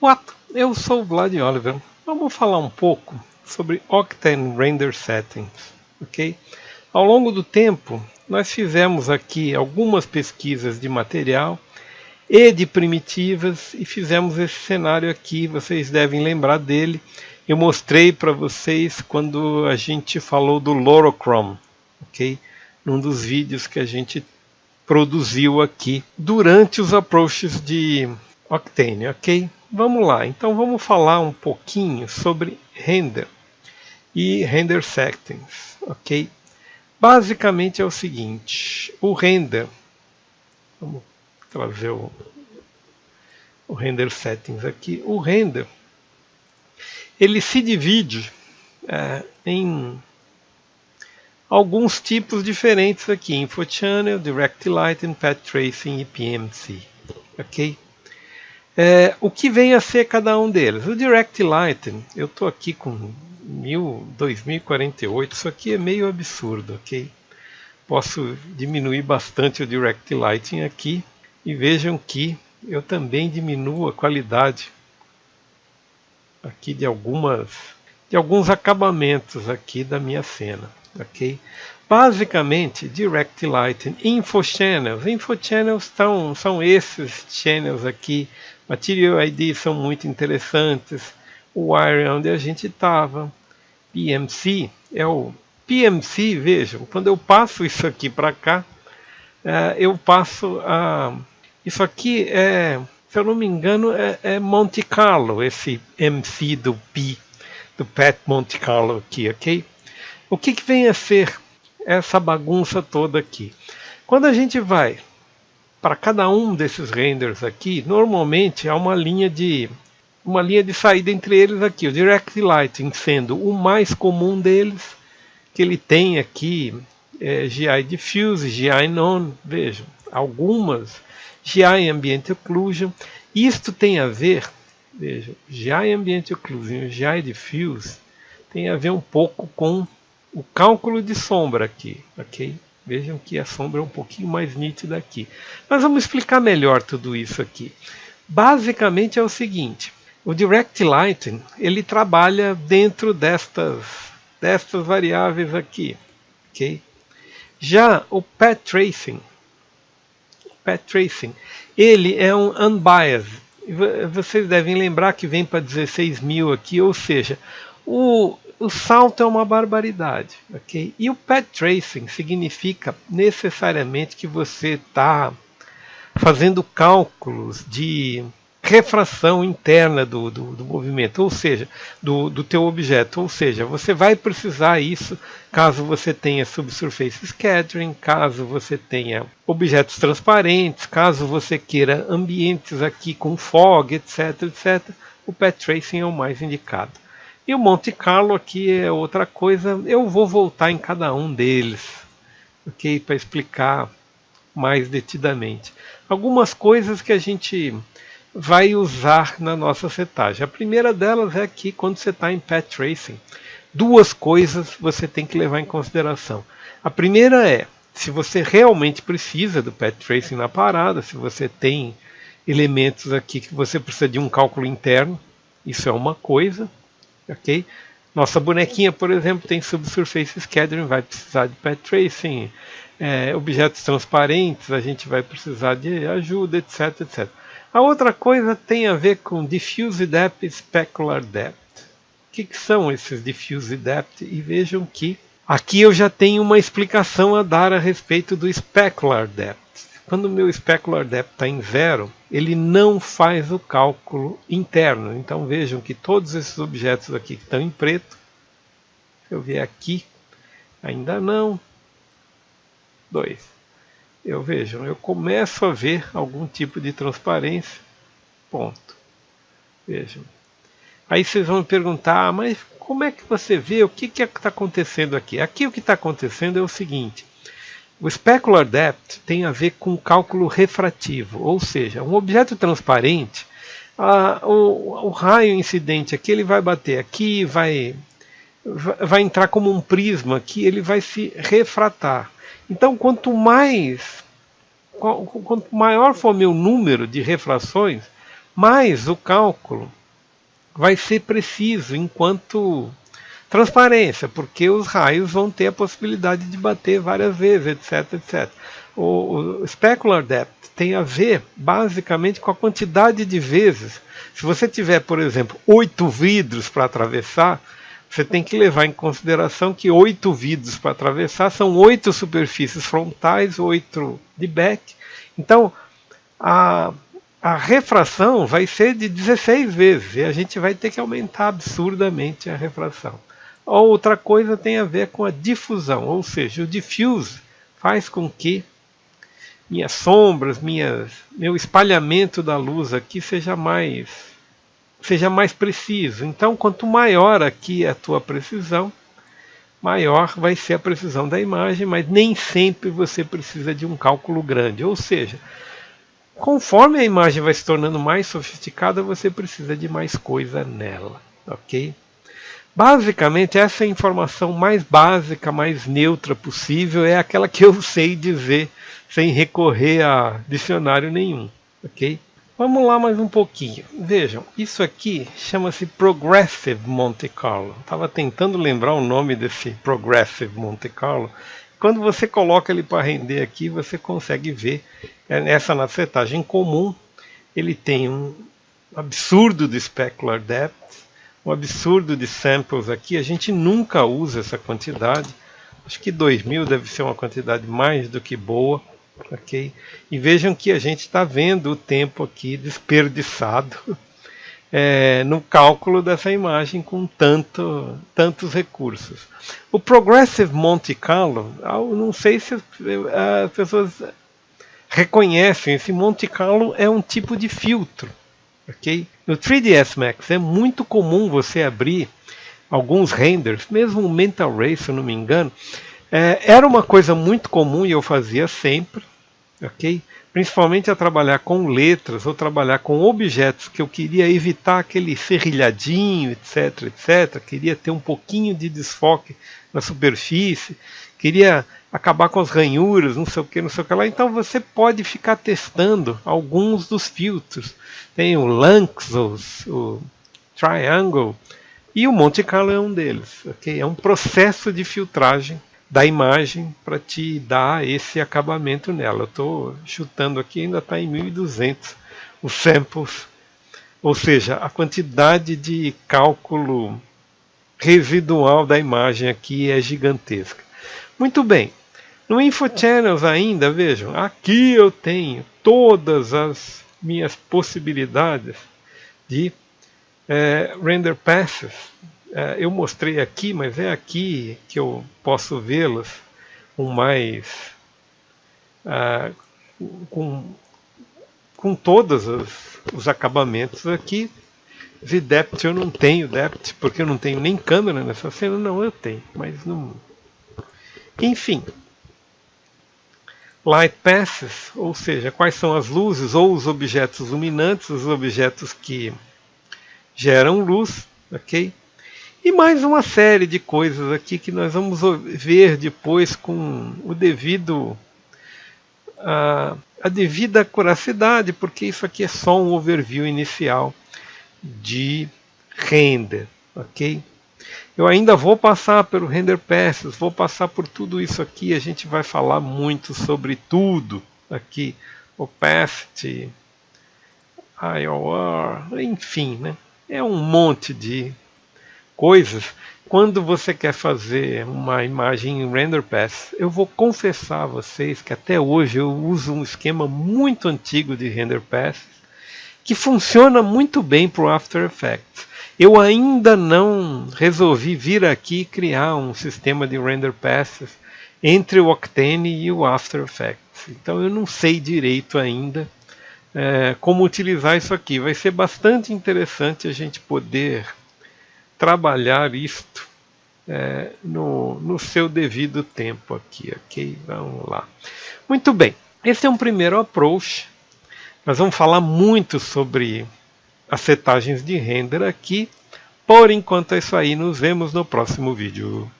What? Eu sou o Vlad Oliver. Vamos falar um pouco sobre Octane Render Settings, ok? Ao longo do tempo, nós fizemos aqui algumas pesquisas de material e de primitivas e fizemos esse cenário aqui, vocês devem lembrar dele. Eu mostrei para vocês quando a gente falou do Lorochrome, ok? Num dos vídeos que a gente produziu aqui durante os approaches de Octane, ok? Vamos lá, então vamos falar um pouquinho sobre render e render settings, ok? Basicamente é o seguinte, o render, vamos trazer o render settings aqui, o render, ele se divide em alguns tipos diferentes aqui, InfoChannel, Direct Lighting, Path Tracing e PMC, ok? O que vem a ser cada um deles? O Direct Lighting, eu estou aqui com 2048, isso aqui é meio absurdo, ok? Posso diminuir bastante o Direct Lighting aqui e vejam que eu também diminuo a qualidade aqui de alguns acabamentos aqui da minha cena, ok? Basicamente, Direct Lighting, InfoChannels. InfoChannels são esses channels aqui. Material ID são muito interessantes. O Wire onde a gente estava. PMC é o PMC, vejam, quando eu passo isso aqui para cá, eu passo a... Isso aqui se eu não me engano, é Monte Carlo, esse MC do Path Monte Carlo aqui, ok? O que vem a ser essa bagunça toda aqui? Quando a gente vai para cada um desses renders aqui, normalmente há uma linha de saída entre eles aqui. O Direct Lighting sendo o mais comum deles, que ele tem aqui GI Diffuse, GI None, vejam, algumas GI Ambient Occlusion. Isto tem a ver, vejam, GI Ambient Occlusion e GI Diffuse tem a ver um pouco com o cálculo de sombra aqui, ok? Vejam que a sombra é um pouquinho mais nítida aqui. Mas vamos explicar melhor tudo isso aqui. Basicamente é o seguinte, o Direct Lighting, ele trabalha dentro destas variáveis aqui, ok? Já o Path Tracing, ele é um unbiased. Vocês devem lembrar que vem para 16.000 aqui, ou seja, o salto é uma barbaridade, ok? E o Path Tracing significa necessariamente que você está fazendo cálculos de refração interna do movimento, ou seja, do teu objeto. Ou seja, você vai precisar isso caso você tenha subsurface scattering, caso você tenha objetos transparentes, caso você queira ambientes aqui com fog, etc, etc. O Path Tracing é o mais indicado. E o Monte Carlo aqui é outra coisa, eu vou voltar em cada um deles, ok? Para explicar mais detidamente. Algumas coisas que a gente vai usar na nossa setagem. A primeira delas é que quando você está em Path Tracing, duas coisas você tem que levar em consideração. A primeira é, se você realmente precisa do Path Tracing na parada, se você tem elementos aqui que você precisa de um cálculo interno, isso é uma coisa, ok? Nossa bonequinha, por exemplo, tem subsurface scattering, vai precisar de Path Tracing. Objetos transparentes, a gente vai precisar de ajuda, etc, etc. A outra coisa tem a ver com Diffuse Depth e Specular Depth. O que são esses Diffuse Depth? E vejam que aqui eu já tenho uma explicação a dar a respeito do Specular Depth. Quando o meu Specular Depth está em 0, ele não faz o cálculo interno. Então vejam que todos esses objetos aqui que estão em preto, se eu vier aqui, ainda não, 2. Eu começo a ver algum tipo de transparência, ponto. Vejam. Aí vocês vão me perguntar, mas como é que você vê, o que está acontecendo aqui? Aqui o que está acontecendo é o seguinte, o Specular Depth tem a ver com cálculo refrativo, ou seja, um objeto transparente, o raio incidente aqui, ele vai bater aqui, vai entrar como um prisma aqui, ele vai se refratar. Então, quanto maior for meu número de refrações, Mas o cálculo vai ser preciso enquanto transparência, porque os raios vão ter a possibilidade de bater várias vezes, etc, etc. O specular depth tem a ver basicamente com a quantidade de vezes. Se você tiver, por exemplo, 8 vidros para atravessar, você tem que levar em consideração que 8 vidros para atravessar são 8 superfícies frontais, 8 de back. Então, a refração vai ser de 16 vezes e a gente vai ter que aumentar absurdamente a refração. Outra coisa tem a ver com a difusão, ou seja, o diffuse faz com que minhas sombras, meu espalhamento da luz aqui seja mais preciso. Então, quanto maior aqui é a tua precisão, maior vai ser a precisão da imagem, mas nem sempre você precisa de um cálculo grande. Ou seja, conforme a imagem vai se tornando mais sofisticada, você precisa de mais coisa nela, ok? Basicamente, essa é a informação mais básica, mais neutra possível, é aquela que eu sei dizer sem recorrer a dicionário nenhum, ok? Vamos lá mais um pouquinho. Vejam, isso aqui chama-se Progressive Monte Carlo. Estava tentando lembrar o nome desse Progressive Monte Carlo. Quando você coloca ele para render aqui, você consegue ver essa na setagem comum. Ele tem um absurdo de specular depth, um absurdo de samples aqui. A gente nunca usa essa quantidade. Acho que 2000 deve ser uma quantidade mais do que boa. Okay? E vejam que a gente está vendo o tempo aqui desperdiçado no cálculo dessa imagem com tantos recursos. O Progressive Monte Carlo, não sei se as pessoas reconhecem, esse Monte Carlo é um tipo de filtro. Okay? No 3ds Max é muito comum você abrir alguns renders, mesmo o Mental Ray, se eu não me engano, era uma coisa muito comum e eu fazia sempre, ok? Principalmente a trabalhar com letras ou trabalhar com objetos que eu queria evitar aquele serrilhadinho, etc, etc. Queria ter um pouquinho de desfoque na superfície, queria acabar com as ranhuras, não sei o que lá. Então você pode ficar testando alguns dos filtros. Tem o Lynx, o Triangle, e o Monte Carlo é um deles. Okay? É um processo de filtragem da imagem para te dar esse acabamento nela. Eu estou chutando aqui, ainda está em 1200 os samples, ou seja, a quantidade de cálculo residual da imagem aqui é gigantesca. Muito bem, no InfoChannels ainda, vejam, aqui eu tenho todas as minhas possibilidades de render passes. Eu mostrei aqui, mas é aqui que eu posso vê-las com mais com todos os acabamentos aqui. De depth eu não tenho depth, porque eu não tenho nem câmera nessa cena. Não, eu tenho, mas não. Enfim, light passes, ou seja, quais são as luzes ou os objetos luminantes, os objetos que geram luz, ok? E mais uma série de coisas aqui que nós vamos ver depois com o devido a devida curiosidade, porque isso aqui é só um overview inicial de render, ok? Eu ainda vou passar pelo render passes, vou passar por tudo isso aqui, a gente vai falar muito sobre tudo aqui, opacity, IOR, enfim, né? É um monte de coisas. Quando você quer fazer uma imagem em render pass, eu vou confessar a vocês que até hoje eu uso um esquema muito antigo de render pass que funciona muito bem para o After Effects. Eu ainda não resolvi vir aqui e criar um sistema de render passes entre o Octane e o After Effects. Então eu não sei direito ainda como utilizar isso aqui. Vai ser bastante interessante a gente poder trabalhar isto no seu devido tempo aqui, ok? Vamos lá. Muito bem, esse é um primeiro approach. Nós vamos falar muito sobre as setagens de render aqui. Por enquanto é isso aí, nos vemos no próximo vídeo.